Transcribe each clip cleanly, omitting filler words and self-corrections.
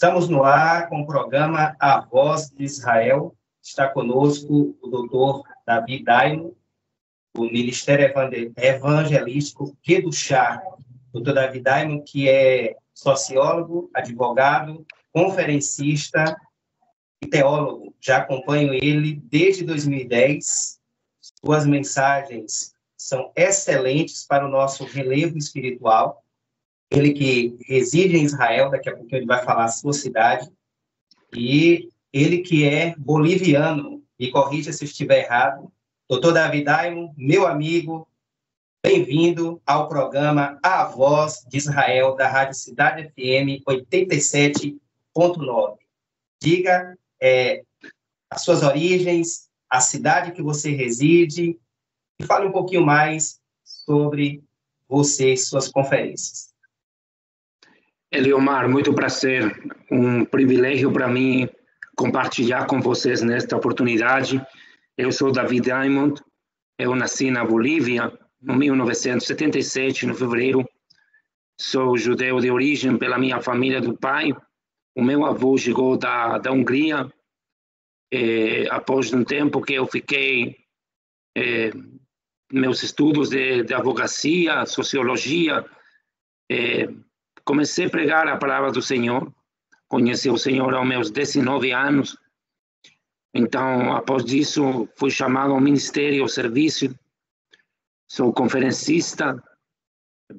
Estamos no ar com o programa A Voz de Israel. Está conosco o doutor Davi Daimon, do Ministério Evangelístico Kedushá. Doutor Davi Daimon, que é sociólogo, advogado, conferencista e teólogo. Já acompanho ele desde 2010. Suas mensagens são excelentes para o nosso relevo espiritual. Ele que reside em Israel, daqui a pouco ele vai falar a sua cidade, e ele que é boliviano, me corrija se eu estiver errado. Doutor Davi Daimon, meu amigo, bem-vindo ao programa A Voz de Israel, da Rádio Cidade FM 87.9. Diga as suas origens, a cidade que você reside, e fale um pouquinho mais sobre você e suas conferências. Eliomar, muito prazer, um privilégio para mim compartilhar com vocês nesta oportunidade. Eu sou Davi Daimon, eu nasci na Bolívia em 1977, no fevereiro. Sou judeu de origem pela minha família do pai. O meu avô chegou da Hungria, após um tempo que eu fiquei meus estudos de advocacia, sociologia, comecei a pregar a palavra do Senhor. Conheci o Senhor aos meus 19 anos. Então, após disso, fui chamado ao ministério, ao serviço. Sou conferencista,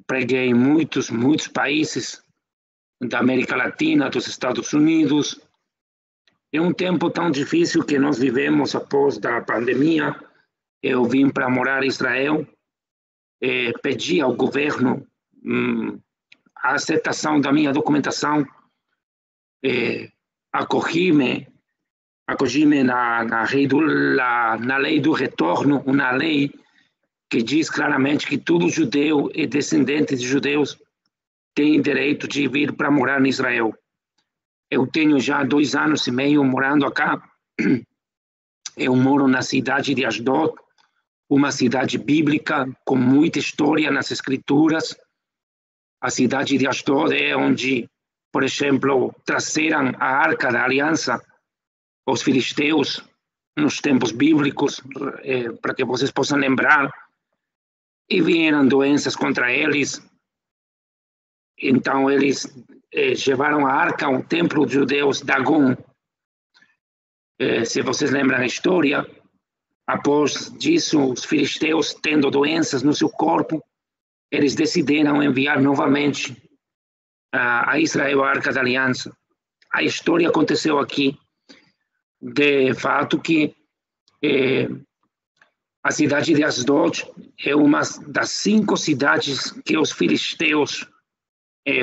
preguei em muitos países da América Latina, dos Estados Unidos. É um tempo tão difícil que nós vivemos após da pandemia. Eu vim para morar em Israel, pedi ao governo a aceitação da minha documentação, acolhi-me na lei do retorno, uma lei que diz claramente que todo judeu e descendente de judeus tem direito de vir para morar em Israel. Eu tenho já 2 anos e meio morando acá. Eu moro na cidade de Ashdod, uma cidade bíblica com muita história nas escrituras. A cidade de Ashdod é onde, por exemplo, trouxeram a Arca da Aliança, os filisteus, nos tempos bíblicos, para que vocês possam lembrar, e vieram doenças contra eles. Então, eles levaram a Arca ao templo dos judeus Dagon. Se vocês lembram a história, após disso, os filisteus, tendo doenças no seu corpo, eles decidiram enviar novamente a Israel a Arca da Aliança. A história aconteceu aqui, de fato que a cidade de Asdod é uma das 5 cidades que os filisteus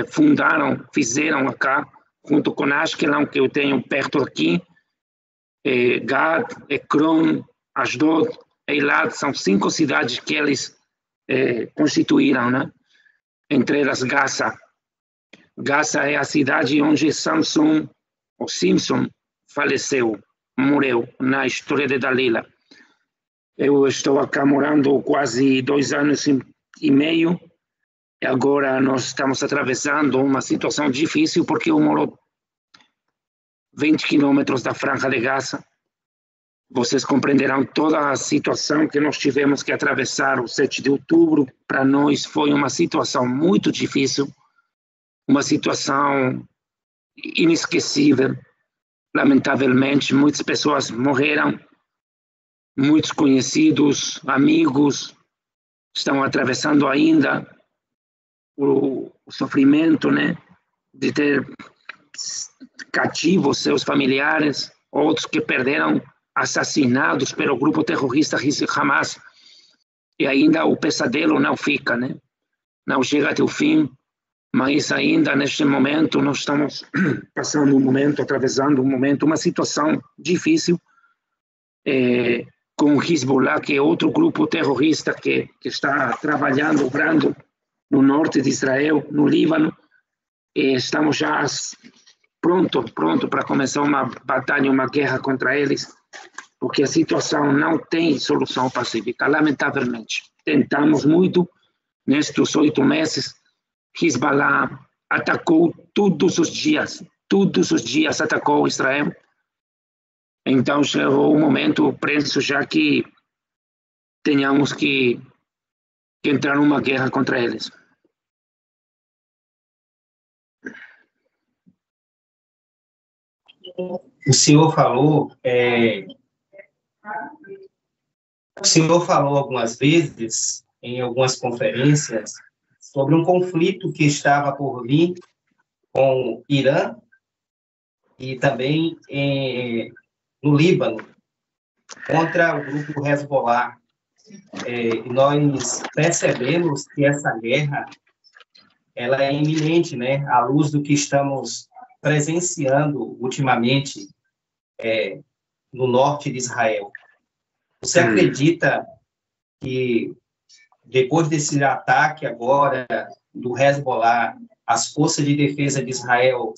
fundaram, fizeram acá, junto com Ashkelon, que eu tenho perto aqui, Gad, Ekron, Asdod, Eilat, são 5 cidades que eles constituíram, né? Entre elas Gaza. Gaza é a cidade onde Samson, ou Simpson, faleceu, morreu, na história de Dalila. Eu estou acá morando quase 2 anos e meio, e agora nós estamos atravessando uma situação difícil, porque eu moro 20 quilômetros da Franja de Gaza. Vocês compreenderão toda a situação que nós tivemos que atravessar o 7 de outubro. Para nós foi uma situação muito difícil, uma situação inesquecível. Lamentavelmente, muitas pessoas morreram, muitos conhecidos, amigos, estão atravessando ainda o sofrimento, né, de ter cativos seus familiares, outros que perderam assassinados pelo grupo terrorista Hamas, e ainda o pesadelo não fica, né? Não chega até o fim, mas ainda neste momento nós estamos passando atravessando um momento, uma situação difícil, com o Hezbollah, que é outro grupo terrorista que está trabalhando, operando no norte de Israel, no Líbano, e estamos já pronto para começar uma batalha, uma guerra contra eles, porque a situação não tem solução pacífica, lamentavelmente. Tentamos muito, nestes 8 meses, Hezbollah atacou todos os dias todos os dias atacou Israel. Então chegou o momento, penso já que tenhamos que entrar numa guerra contra eles. O senhor falou algumas vezes, em algumas conferências, sobre um conflito que estava por vir com o Irã e também no Líbano, contra o grupo Hezbollah. Nós percebemos que essa guerra ela é iminente, né, à luz do que estamos presenciando ultimamente no norte de Israel. Você acredita que depois desse ataque agora do Hezbollah, as forças de defesa de Israel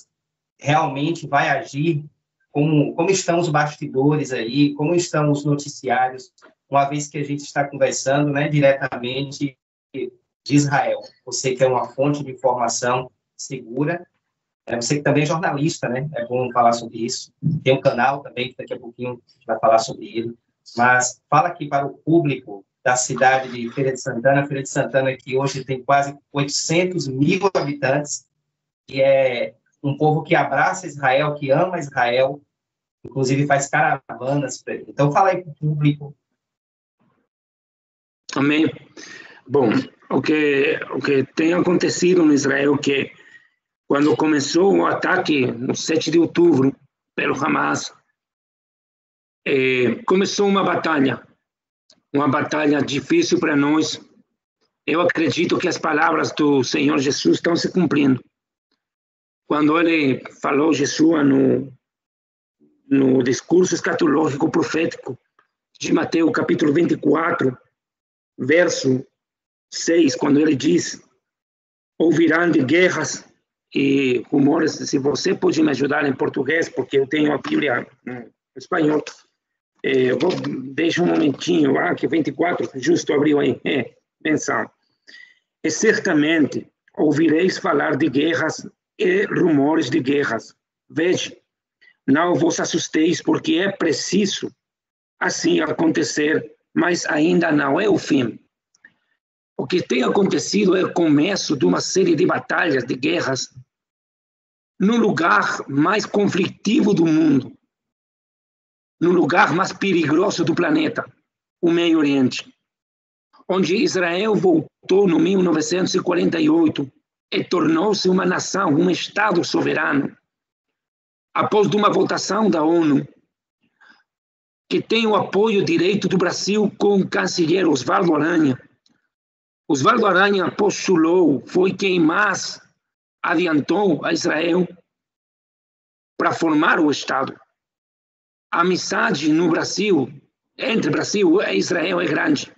realmente vai agir? Como estão os bastidores aí? Como estão os noticiários? Uma vez que a gente está conversando, né, diretamente de Israel. Você que é uma fonte de informação segura, você que também é jornalista, né? É bom falar sobre isso. Tem um canal também, que daqui a pouquinho a gente vai falar sobre ele. Mas fala aqui para o público da cidade de Feira de Santana, que hoje tem quase 800 mil habitantes, que é um povo que abraça Israel, que ama Israel, inclusive faz caravanas. Então, fala aí para o público. Amém. Bom, o que tem acontecido no Israel é que quando começou o ataque no 7 de outubro pelo Hamas, começou uma batalha difícil para nós. Eu acredito que as palavras do Senhor Jesus estão se cumprindo. Quando ele falou, Jesus, no discurso escatológico profético de Mateus, capítulo 24, verso 6, quando ele diz: ouvirão de guerras e rumores. Se você pode me ajudar em português, porque eu tenho a Bíblia em espanhol. Deixa um momentinho, que 24, justo abriu aí, menção. E certamente ouvireis falar de guerras e rumores de guerras. Veja, não vos assusteis, porque é preciso assim acontecer, mas ainda não é o fim. O que tem acontecido é o começo de uma série de batalhas, de guerras, no lugar mais conflitivo do mundo, no lugar mais perigoso do planeta, o Meio Oriente, onde Israel voltou no 1948 e tornou-se uma nação, um Estado soberano, após de uma votação da ONU, que tem o apoio direto do Brasil com o chanceler Osvaldo Aranha. Osvaldo Aranha postulou, foi quem mais adiantou a Israel para formar o Estado. A amizade no Brasil, entre Brasil e Israel, é grande.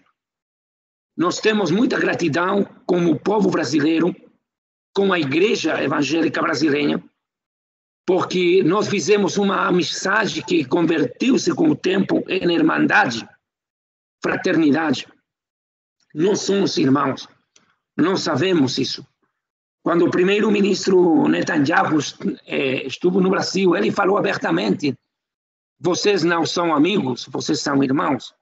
Nós temos muita gratidão como povo brasileiro, com a Igreja Evangélica Brasileira, porque nós fizemos uma amizade que converteu-se com o tempo em irmandade, fraternidade. Nós somos irmãos, nós sabemos isso. Quando o primeiro-ministro Netanyahu esteve no Brasil, ele falou abertamente: vocês não são amigos, vocês são irmãos.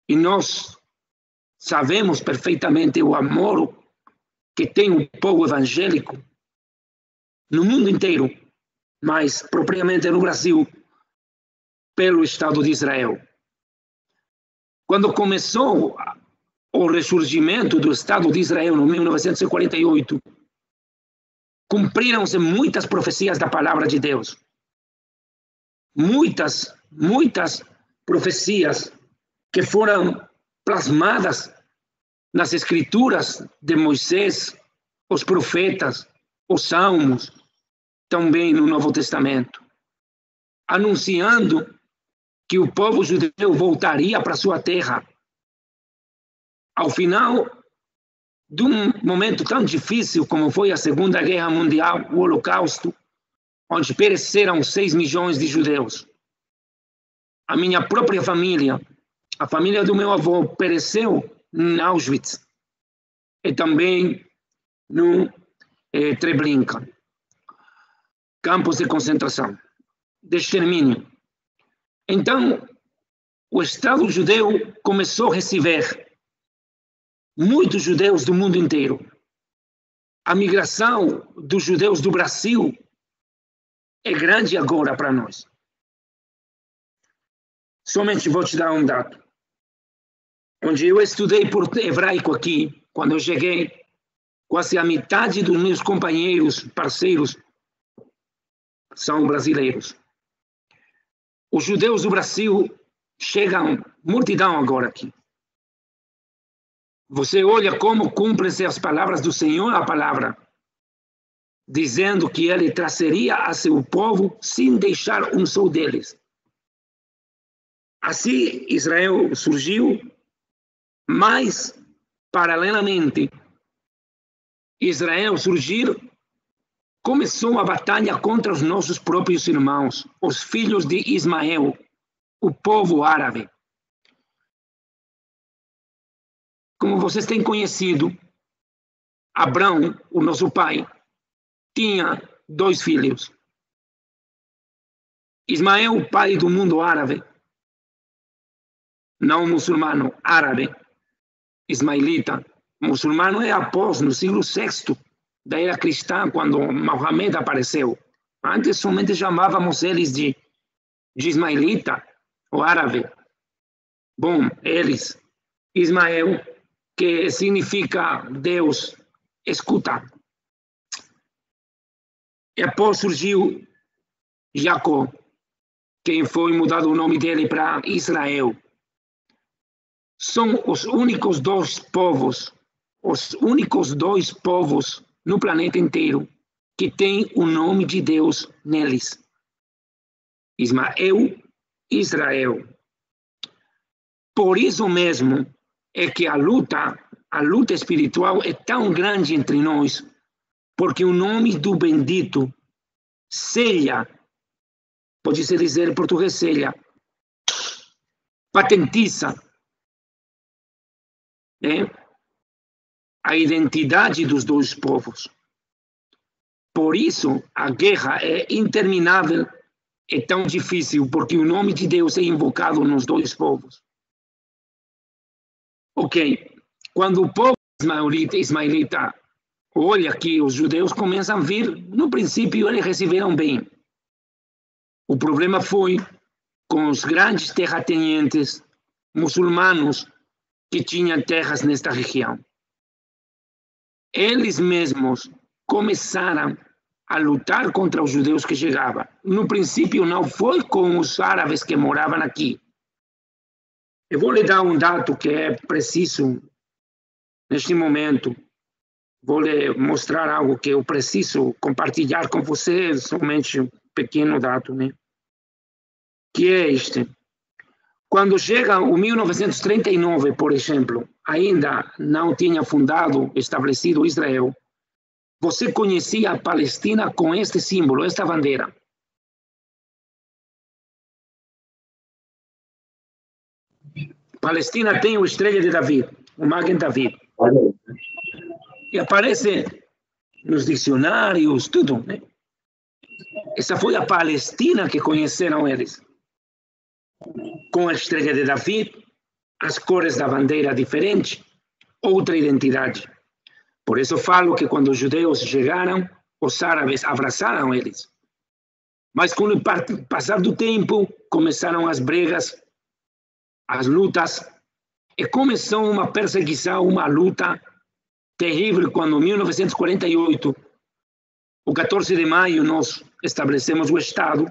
E nós sabemos perfeitamente o amor que tem o povo evangélico no mundo inteiro, mas propriamente no Brasil, pelo Estado de Israel. Quando começou o ressurgimento do Estado de Israel no 1948, cumpriram-se muitas profecias da palavra de Deus. Muitas profecias que foram plasmadas nas escrituras de Moisés, os profetas, os salmos, também no Novo Testamento, anunciando que o povo judeu voltaria para sua terra. Ao final de um momento tão difícil como foi a Segunda Guerra Mundial, o Holocausto, onde pereceram 6 milhões de judeus. A minha própria família, a família do meu avô, pereceu em Auschwitz e também no Treblinka. campos de concentração, de extermínio. Então, o Estado judeu começou a receber muitos judeus do mundo inteiro. A migração dos judeus do Brasil é grande agora para nós. Somente vou te dar um dado. Onde eu estudei por hebraico aqui, quando eu cheguei, quase a metade dos meus companheiros, parceiros, são brasileiros. Os judeus do Brasil chegam multidão agora aqui. Você olha como cumprem-se as palavras do Senhor, a palavra, dizendo que ele trazeria a seu povo sem deixar um só deles. Assim, Israel surgiu, mas, paralelamente, Israel surgir, começou a batalha contra os nossos próprios irmãos, os filhos de Ismael, o povo árabe. Como vocês têm conhecido, Abrão, o nosso pai, tinha 2 filhos. Ismael, pai do mundo árabe, não muçulmano, árabe, ismaelita. Muçulmano é após, no século VI da era cristã, quando Maomé apareceu. Antes somente chamávamos eles de ismaelita, ou árabe. Bom, eles, Ismael, que significa Deus escuta. E após surgiu Jacó, quem foi mudado o nome dele para Israel. São os únicos 2 povos, no planeta inteiro que têm o nome de Deus neles. Ismael, Israel. Por isso mesmo é que a luta espiritual é tão grande entre nós, porque o nome do bendito sela, pode-se dizer em português sela, patentiza a identidade dos 2 povos. Por isso, a guerra é interminável, é tão difícil, porque o nome de Deus é invocado nos 2 povos. Ok, quando o povo ismaelita olha que os judeus começam a vir, no princípio eles receberam bem. O problema foi com os grandes terratenientes muçulmanos que tinham terras nesta região. Eles mesmos começaram a lutar contra os judeus que chegavam. No princípio não foi com os árabes que moravam aqui. Eu vou lhe dar um dado que é preciso neste momento. Vou lhe mostrar algo que eu preciso compartilhar com você, somente um pequeno dado, né? Que é este. Quando chega o 1939, por exemplo, ainda não tinha estabelecido Israel, você conhecia a Palestina com este símbolo, esta bandeira. Palestina tem o estrela de Davi, o Magen David. E aparece nos dicionários, tudo, né? Essa foi a Palestina que conheceram eles. Com a estrela de Davi, as cores da bandeira diferentes, outra identidade. Por isso falo que quando os judeus chegaram, os árabes abraçaram eles. Mas com o passar do tempo, começaram as brigas, as lutas, e começou uma perseguição, uma luta terrível, quando em 1948, o 14 de maio, nós estabelecemos o Estado,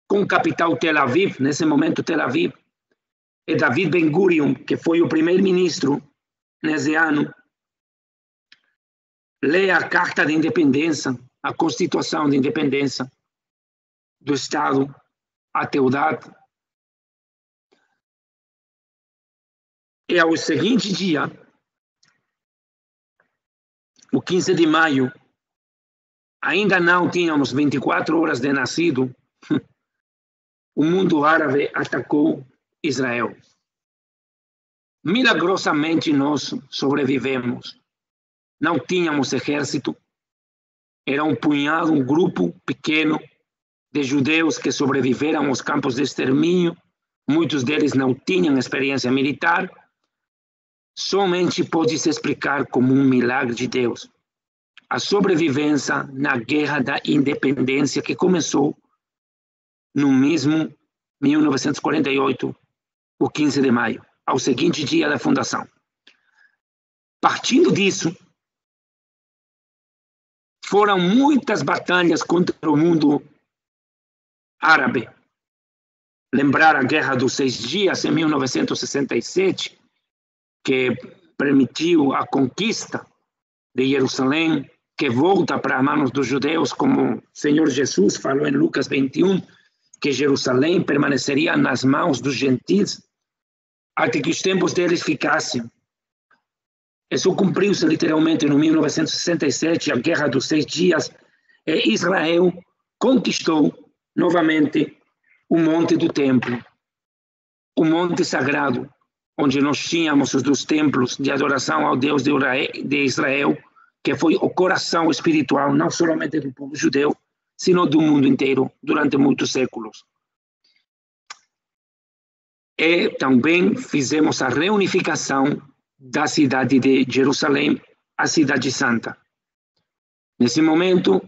com capital Tel Aviv, nesse momento Tel Aviv, e David Ben-Gurion, que foi o primeiro-ministro nesse ano, lê a Carta de Independência, a Constituição de Independência do Estado, a Teudade. E ao seguinte dia, o 15 de maio, ainda não tínhamos 24 horas de nascido, o mundo árabe atacou Israel. Milagrosamente nós sobrevivemos. Não tínhamos exército, Era um punhado, um grupo pequeno de judeus que sobreviveram aos campos de extermínio. Muitos deles não tinham experiência militar. Somente pode se explicar como um milagre de Deus a sobrevivência na Guerra da Independência, que começou no mesmo 1948, o 15 de maio, ao seguinte dia da fundação. Partindo disso, foram muitas batalhas contra o mundo árabe. Lembrar a Guerra dos 6 Dias, em 1967, que permitiu a conquista de Jerusalém, que volta para as mãos dos judeus, como o Senhor Jesus falou em Lucas 21, que Jerusalém permaneceria nas mãos dos gentios até que os tempos deles ficassem. Isso cumpriu-se literalmente em 1967, a Guerra dos 6 Dias, e Israel conquistou novamente o Monte do Templo, o Monte Sagrado, onde nós tínhamos os 2 templos de adoração ao Deus de Israel, que foi o coração espiritual, não somente do povo judeu, sino do mundo inteiro, durante muitos séculos. E também fizemos a reunificação da cidade de Jerusalém, a cidade santa. Nesse momento,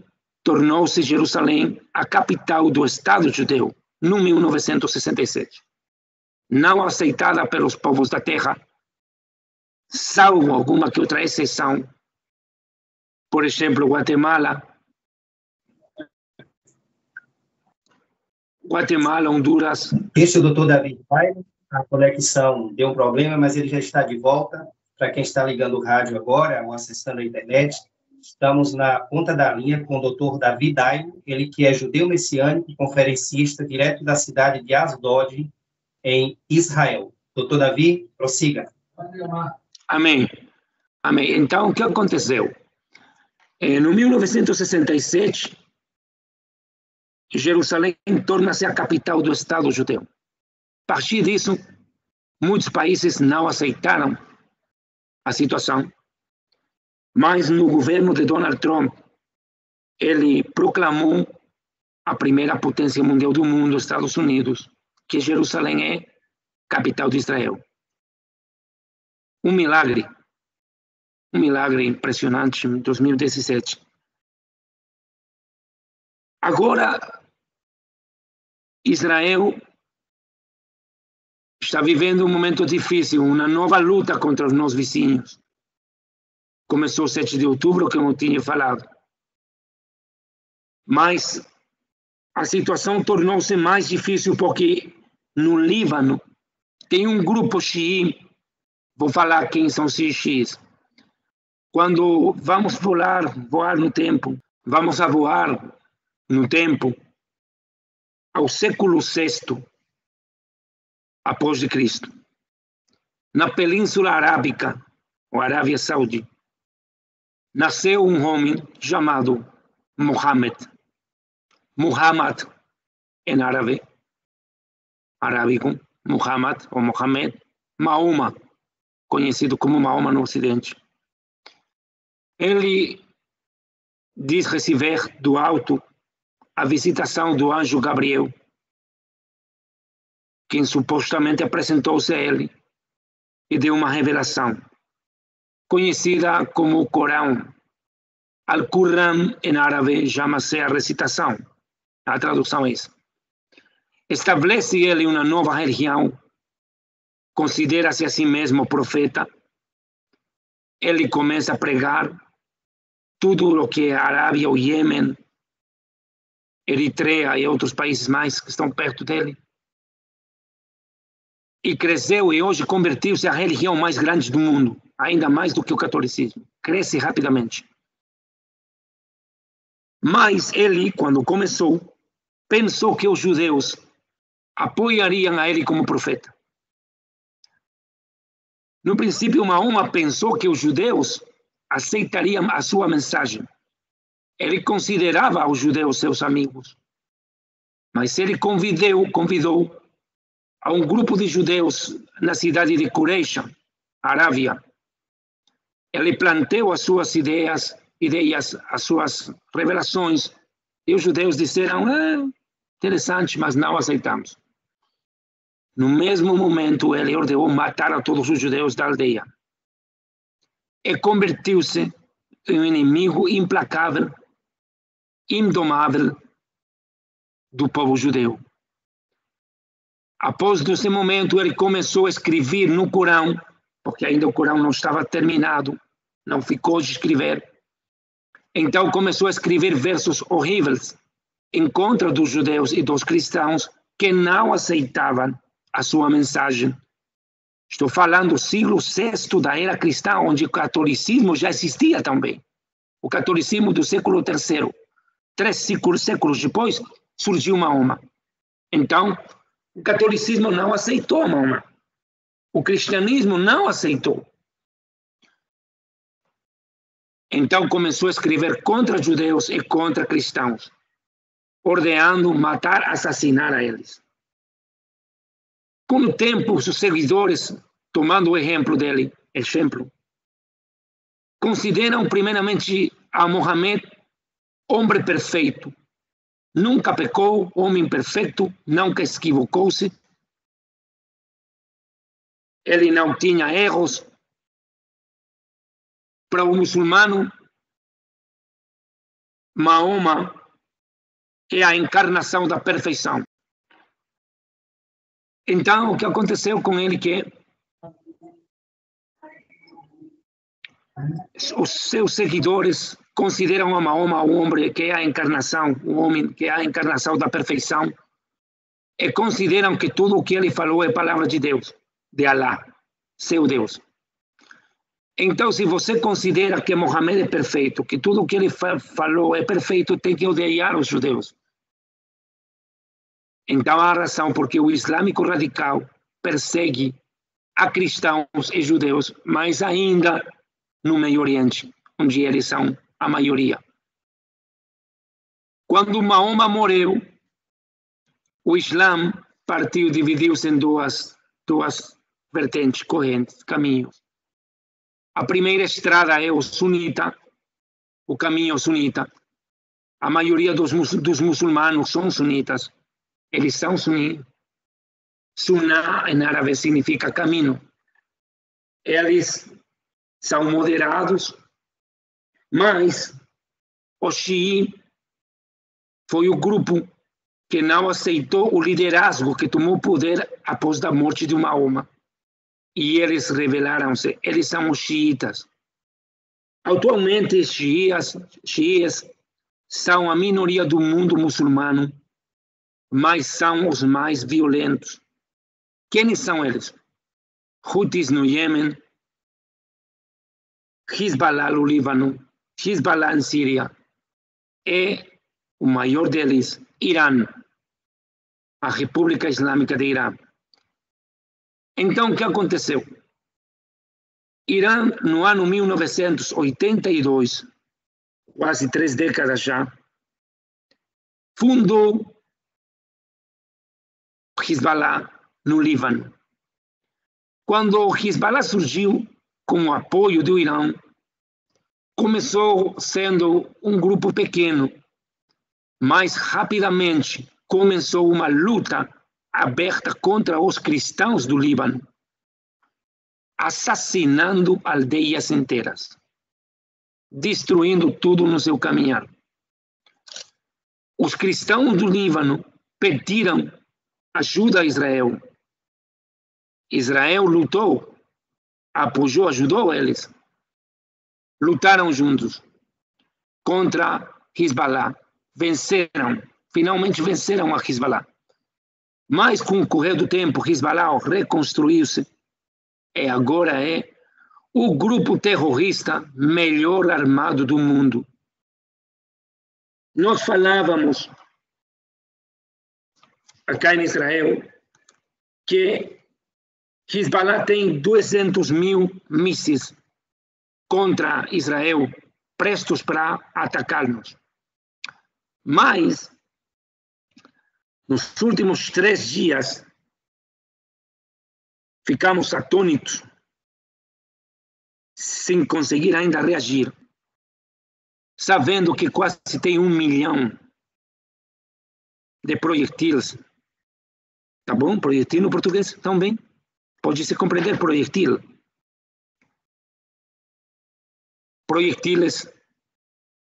tornou-se Jerusalém a capital do Estado judeu, no 1967. Não aceitada pelos povos da terra, salvo alguma que outra exceção. Por exemplo, Guatemala, Honduras. Este é o doutor Davi Daimo. A conexão deu um problema, mas ele já está de volta. Para quem está ligando o rádio agora ou acessando a internet, estamos na ponta da linha com o doutor Davi Daimo, ele que é judeu messiânico e conferencista direto da cidade de Asdod, em Israel. Doutor Davi, prossiga. Amém. Amém. Então, o que aconteceu? No 1967, Jerusalém torna-se a capital do Estado judeu. A partir disso, muitos países não aceitaram a situação, mas no governo de Donald Trump, ele proclamou a primeira potência mundial do mundo, Estados Unidos, que Jerusalém é capital de Israel. Um milagre impressionante em 2017. Agora, Israel está vivendo um momento difícil, uma nova luta contra os nossos vizinhos. Começou 7 de outubro, como eu tinha falado. Mas a situação tornou-se mais difícil porque no Líbano tem um grupo xií, vou falar quem são os xiís. Quando vamos voar no tempo, vamos a voar no tempo ao século VI após de Cristo. Na Península Arábica, ou Arábia Saudita, nasceu um homem chamado Muhammad. Muhammad, em arábico, Muhammad ou Mohamed, Mahoma, conhecido como Mahoma no Ocidente. Ele diz receber do alto a visitação do anjo Gabriel, quem supostamente apresentou-se a ele e deu uma revelação, conhecida como o Corão. Al-Qur'an, em árabe, chama-se a recitação. A tradução é essa. Estabelece ele uma nova religião, considera-se a si mesmo profeta. Ele começa a pregar tudo o que é Arábia, o Iêmen, Eritreia e outros países mais que estão perto dele. E cresceu e hoje convertiu-se à religião mais grande do mundo, ainda mais do que o catolicismo. Cresce rapidamente. Mas ele, quando começou, pensou que os judeus apoiariam a ele como profeta. No princípio, Mahoma pensou que os judeus aceitariam a sua mensagem. Ele considerava os judeus seus amigos. Mas ele convidou a um grupo de judeus na cidade de Quraysh, Arábia. Ele planteou as suas ideias ideias, as suas revelações, e os judeus disseram, interessante, mas não aceitamos. No mesmo momento, ele ordenou matar a todos os judeus da aldeia. E convertiu-se em um inimigo implacável, indomável do povo judeu. Após esse momento, ele começou a escrever no Corão, porque ainda o Corão não estava terminado, não ficou de escrever. Então começou a escrever versos horríveis em contra dos judeus e dos cristãos que não aceitavam a sua mensagem. Estou falando do século VI da era cristã, onde o catolicismo já existia também. O catolicismo do século III. 3 séculos depois, surgiu Mahoma. Então, o catolicismo não aceitou Mahoma. O cristianismo não aceitou. Então começou a escrever contra judeus e contra cristãos, ordenando matar, assassinar a eles. Com o tempo, os seguidores, tomando o exemplo dele, consideram primeiramente a Mohammed homem perfeito. Nunca pecou, homem perfeito, nunca equivocou-se. Ele não tinha erros. Para o muçulmano, Mahoma é a encarnação da perfeição. Então, o que aconteceu com ele é que os seus seguidores consideram a Mahoma um homem que é a encarnação, um homem que é a encarnação da perfeição, e consideram que tudo o que ele falou é palavra de Deus, de Allah, seu Deus. Então, se você considera que Mohammed é perfeito, que tudo o que ele falou é perfeito, tem que odiar os judeus. Então, há razão porque o islâmico radical persegue a cristãos e judeus, mas ainda no Meio Oriente, onde eles são a maioria. Quando Mahoma morreu, o Islã partiu, dividiu-se em duas vertentes, correntes, caminhos. A primeira estrada é o sunita, o caminho sunita. A maioria dos muçulmanos são sunitas. Eles são suni. Sunnah, em árabe, significa caminho. Eles são moderados, mas o Xií foi o grupo que não aceitou o liderazgo que tomou poder após a morte de Mahoma. E eles rebelaram-se. Eles são os xiitas. Atualmente, xiitas são a minoria do mundo muçulmano, mas são os mais violentos. Quem são eles? Houthis no Iêmen, Hezbollah no Líbano, Hezbollah na Síria, e o maior deles, Irã, a República Islâmica de Irã. Então, o que aconteceu? Irã, no ano 1982, quase 3 décadas já, fundou Hezbollah no Líbano. Quando o Hezbollah surgiu com o apoio do Irã, começou sendo um grupo pequeno, mas rapidamente começou uma luta aberta contra os cristãos do Líbano, assassinando aldeias inteiras, destruindo tudo no seu caminhar. Os cristãos do Líbano pediram ajuda a Israel. Israel lutou, apoiou, ajudou eles. Lutaram juntos contra Hezbollah. Venceram, finalmente venceram a Hezbollah. Mas com o correr do tempo, Hezbollah reconstruiu-se e agora é o grupo terrorista melhor armado do mundo. Nós falávamos acá em Israel que Hezbollah tem 200.000 mísseis contra Israel, prestos para atacar-nos. Mas nos últimos 3 dias, ficamos atônitos, sem conseguir ainda reagir. sabendo que quase tem 1 milhão de projetis. Tá bom? Projetil no português também. Pode-se compreender projetil. Projetiles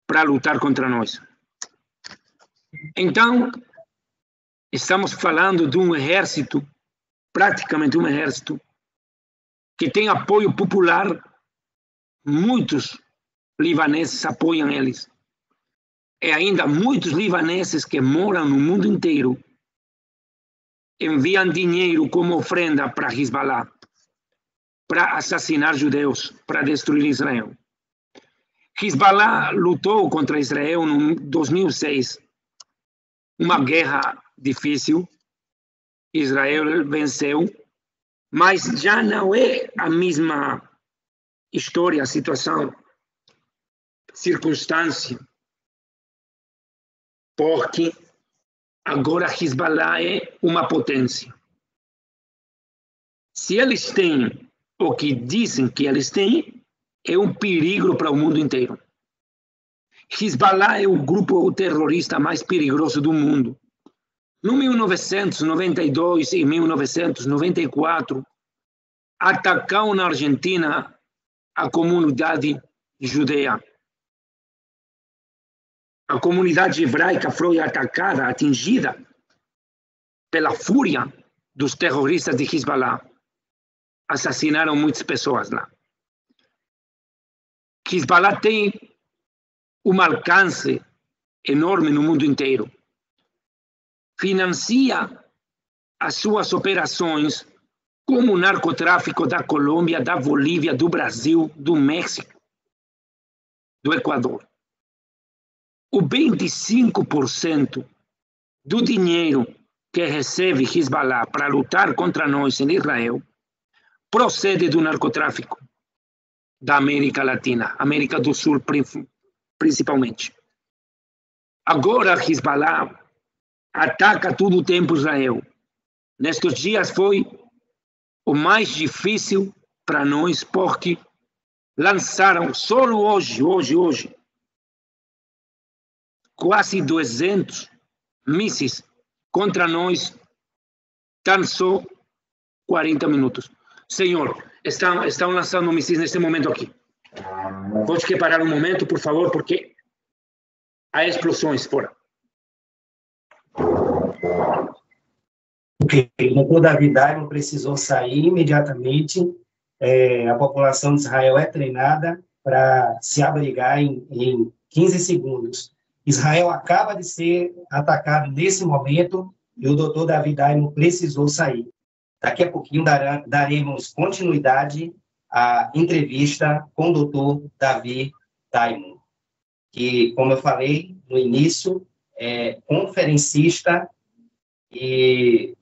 para lutar contra nós. Então, estamos falando de um exército, praticamente um exército, que tem apoio popular. Muitos libaneses apoiam eles. E ainda muitos libaneses que moram no mundo inteiro enviam dinheiro como ofrenda para Hezbollah, para assassinar judeus, para destruir Israel. Hezbollah lutou contra Israel em 2006, uma guerra difícil. Israel venceu, mas já não é a mesma história, situação, circunstância, porque agora Hezbollah é uma potência. Se eles têm o que dizem que eles têm, é um perigo para o mundo inteiro. Hezbollah é o grupo terrorista mais perigoso do mundo. No 1992 e 1994, atacou na Argentina a comunidade judeia. A comunidade hebraica foi atacada, atingida pela fúria dos terroristas de Hezbollah. Assassinaram muitas pessoas lá. Hezbollah tem um alcance enorme no mundo inteiro. Financia as suas operações como o narcotráfico da Colômbia, da Bolívia, do Brasil, do México, do Equador. O 25% do dinheiro que recebe Hezbollah para lutar contra nós em Israel procede do narcotráfico da América Latina, América do Sul principalmente. Agora Hezbollah ataca todo o tempo Israel. Nestes dias foi o mais difícil para nós, porque lançaram só hoje, quase 200 mísseis contra nós, tão só 40 minutos. Senhor, estão lançando mísseis neste momento aqui. Pode que parar um momento, por favor, porque há explosões fora. Ok, o doutor Davi Daimon precisou sair imediatamente. A população de Israel é treinada para se abrigar em 15 segundos. Israel acaba de ser atacado nesse momento e o doutor Davi Daimon precisou sair. Daqui a pouquinho daremos continuidade à entrevista com o doutor Davi Daimon, que, como eu falei no início, é conferencista e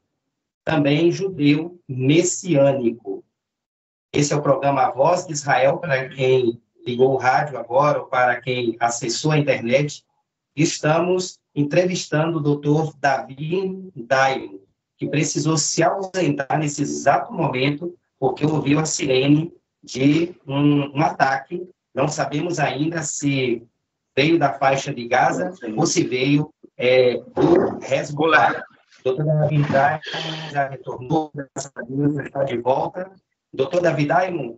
também judeu messiânico. Esse é o programa A Voz de Israel, para quem ligou o rádio agora ou para quem acessou a internet. Estamos entrevistando o doutor Davi Daimon, que precisou se ausentar nesse exato momento, porque ouviu a sirene de um ataque. Não sabemos ainda se veio da faixa de Gaza ou se veio do Hezbollah. Doutor Davi Daimon já retornou, graças a Deus, já está de volta. Doutor Davi Daimon,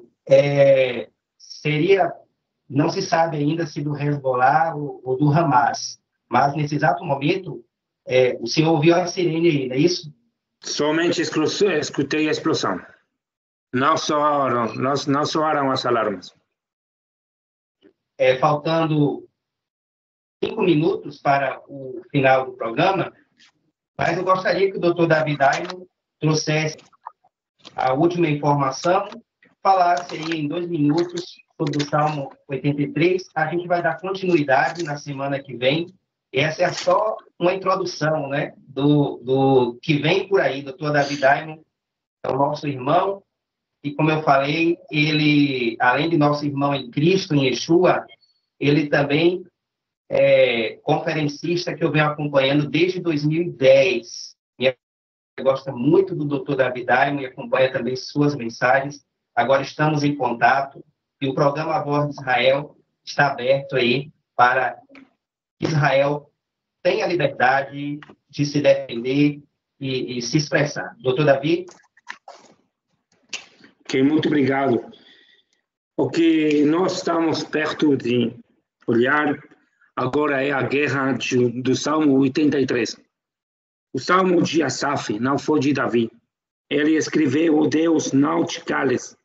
não se sabe ainda se do Hezbollah ou do Hamas, mas nesse exato momento, o senhor ouviu a sirene aí, não é isso? Somente escutei a explosão. Não soaram as alarmas. Faltando 5 minutos para o final do programa, mas eu gostaria que o doutor Davi Daimon trouxesse a última informação, falasse aí em 2 minutos sobre o Salmo 83. A gente vai dar continuidade na semana que vem. Essa é só uma introdução, né, do que vem por aí. Doutor Davi Daimon é o nosso irmão, e como eu falei, ele, além de nosso irmão em Cristo, em Yeshua, ele também conferencista que eu venho acompanhando desde 2010. Gosta muito do Dr. Davi Daimon e acompanha também suas mensagens. Agora estamos em contato e o programa A Voz de Israel está aberto aí para que Israel tenha liberdade de se defender e se expressar. Doutor Davi? Ok, muito obrigado. O que nós estamos perto de olhar agora é a guerra do Salmo 83. O Salmo de Asaf, não foi de Davi. Ele escreveu: "Ó Deus, não te cales,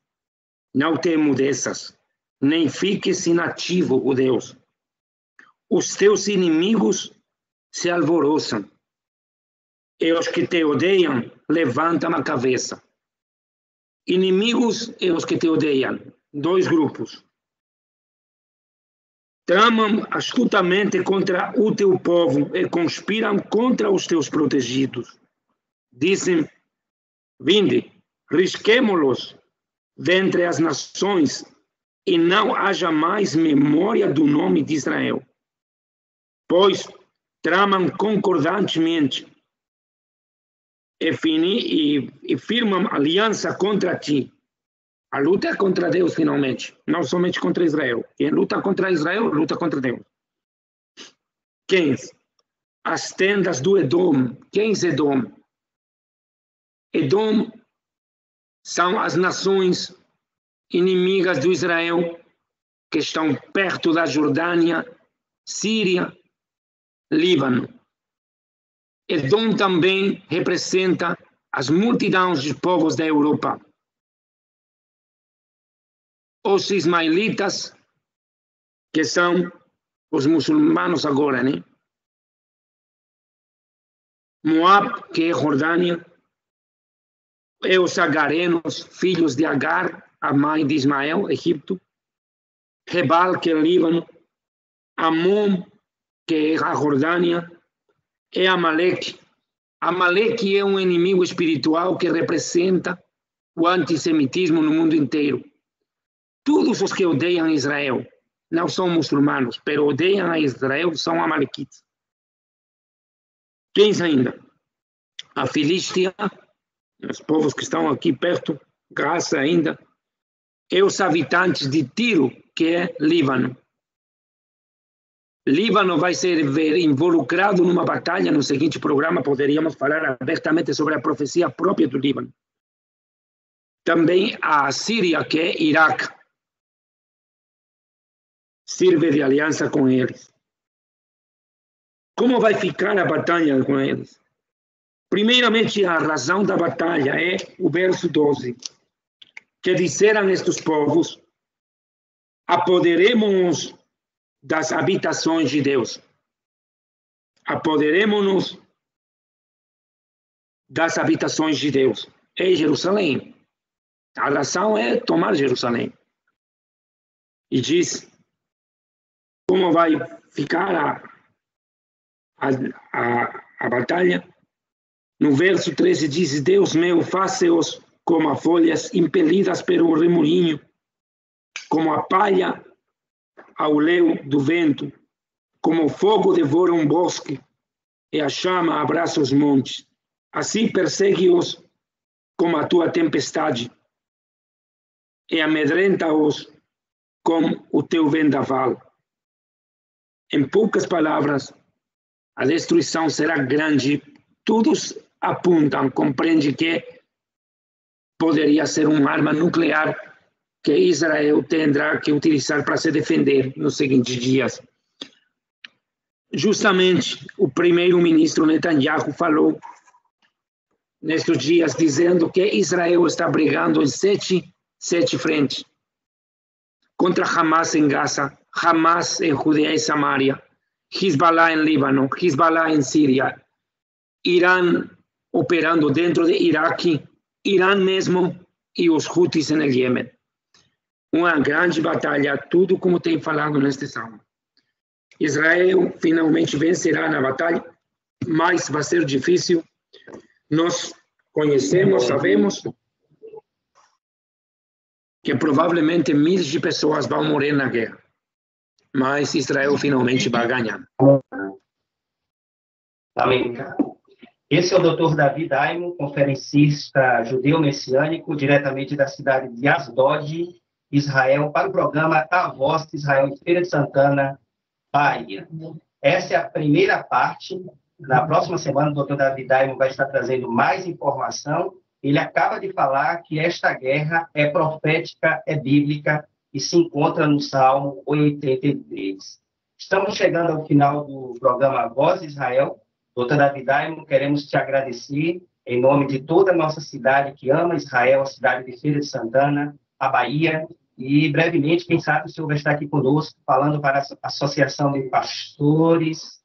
não te emudeças, nem fiques inativo, ó Deus. Os teus inimigos se alvoroçam, e os que te odeiam levantam a cabeça." Inimigos e os que te odeiam, dois grupos. Tramam astutamente contra o teu povo e conspiram contra os teus protegidos. Dizem: "Vinde, risquemo-los dentre as nações, e não haja mais memória do nome de Israel. Pois tramam concordantemente e firmam aliança contra ti." A luta é contra Deus, finalmente, não somente contra Israel. Quem luta contra Israel, luta contra Deus. Quem? As tendas do Edom. Quem é Edom? Edom são as nações inimigas do Israel, que estão perto da Jordânia, Síria, Líbano. Edom também representa as multidões de povos da Europa. Os ismaelitas, que são os muçulmanos agora, né? Moab, que é Jordânia, e os agarenos, filhos de Agar, a mãe de Ismael, Egito. Jebal, que é Líbano. Amon, que é a Jordânia. E Amaleque. Amaleque é um inimigo espiritual que representa o antissemitismo no mundo inteiro. Todos os que odeiam Israel não são muçulmanos, mas odeiam a Israel, são amalequitas. Quem ainda? A Filístia, os povos que estão aqui perto, Gaza ainda, e os habitantes de Tiro, que é Líbano. Líbano vai ser involucrado numa batalha. No seguinte programa poderíamos falar abertamente sobre a profecia própria do Líbano. Também a Síria, que é Iraque, sirve de aliança com eles. Como vai ficar a batalha com eles? Primeiramente, a razão da batalha é o verso 12, que disseram estes povos: "Apoderemo-nos das habitações de Deus." Apoderemo-nos das habitações de Deus. É Jerusalém. A razão é tomar Jerusalém. E diz como vai ficar a batalha. No verso 13 diz: "Deus meu, faça-os como as folhas impelidas pelo remoinho, como a palha ao leu do vento, como o fogo devora um bosque e a chama abraça os montes. Assim persegue-os como a tua tempestade e amedrenta-os com o teu vendaval." Em poucas palavras, a destruição será grande. Todos apontam, compreendem que poderia ser uma arma nuclear que Israel terá que utilizar para se defender nos seguintes dias. Justamente o primeiro-ministro Netanyahu falou nestes dias, dizendo que Israel está brigando em sete frentes: contra Hamas em Gaza, Hamas em Judeia e Samaria, Hezbollah em Líbano, Hezbollah em Síria, Irã operando dentro de Iraque, Irã mesmo, e os Houthis no Iêmen. Uma grande batalha, tudo como tem falado neste salmo. Israel finalmente vencerá na batalha, mas vai ser difícil. Nós conhecemos, sabemos que provavelmente milhares de pessoas vão morrer na guerra, mas Israel finalmente vai ganhar. Amém. Esse é o Dr. Davi Daimon, conferencista judeu-messiânico, diretamente da cidade de Asdod, Israel, para o programa A Voz de Israel, em Feira de Santana, Bahia. Essa é a primeira parte. Na próxima semana, o doutor Davi Daimon vai estar trazendo mais informação. Ele acaba de falar que esta guerra é profética, é bíblica e se encontra no Salmo 83. Estamos chegando ao final do programa Voz de Israel. Doutor Davi Daimon, queremos te agradecer em nome de toda a nossa cidade que ama Israel, a cidade de Feira de Santana, a Bahia, e brevemente, quem sabe, o senhor vai estar aqui conosco, falando para a Associação de Pastores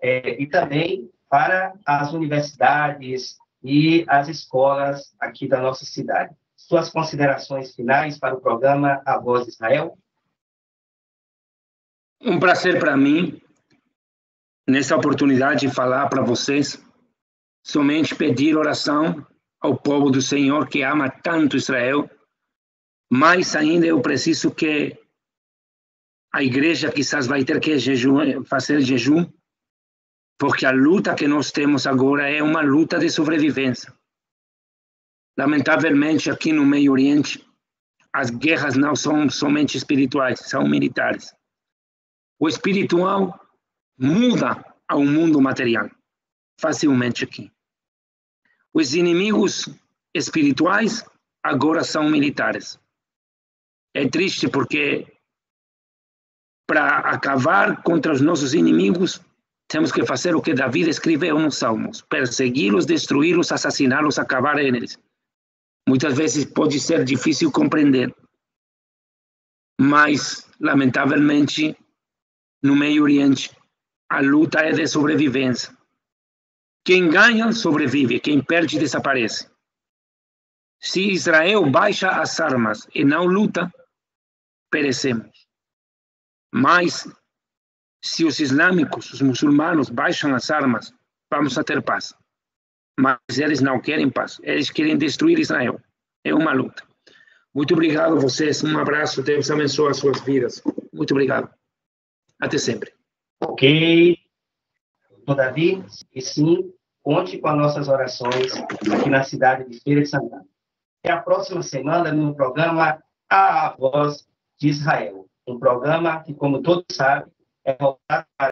e também para as universidades e as escolas aqui da nossa cidade. Suas considerações finais para o programa A Voz de Israel? Um prazer para mim, nessa oportunidade, de falar para vocês, somente pedir oração ao povo do Senhor que ama tanto Israel. Mais ainda, eu preciso que a igreja quizás vai ter que fazer jejum, porque a luta que nós temos agora é uma luta de sobrevivência. Lamentavelmente, aqui no Meio Oriente, as guerras não são somente espirituais, são militares. O espiritual muda ao mundo material, facilmente aqui. Os inimigos espirituais agora são militares. É triste porque, para acabar contra os nossos inimigos, temos que fazer o que Davi escreveu nos Salmos: persegui-los, destruí-los, assassiná-los, acabar neles. Muitas vezes pode ser difícil compreender, mas, lamentavelmente, no Meio Oriente, a luta é de sobrevivência. Quem ganha, sobrevive. Quem perde, desaparece. Se Israel baixa as armas e não luta, perecemos. Mas, se os islâmicos, os muçulmanos, baixam as armas, vamos a ter paz. Mas eles não querem paz. Eles querem destruir Israel. É uma luta. Muito obrigado a vocês. Um abraço. Deus abençoe as suas vidas. Muito obrigado. Até sempre. Ok. Doutor Davi, e sim, conte com as nossas orações aqui na cidade de Feira de Santana. Até a próxima semana no programa A Voz de Israel. Um programa que, como todos sabem, é voltado para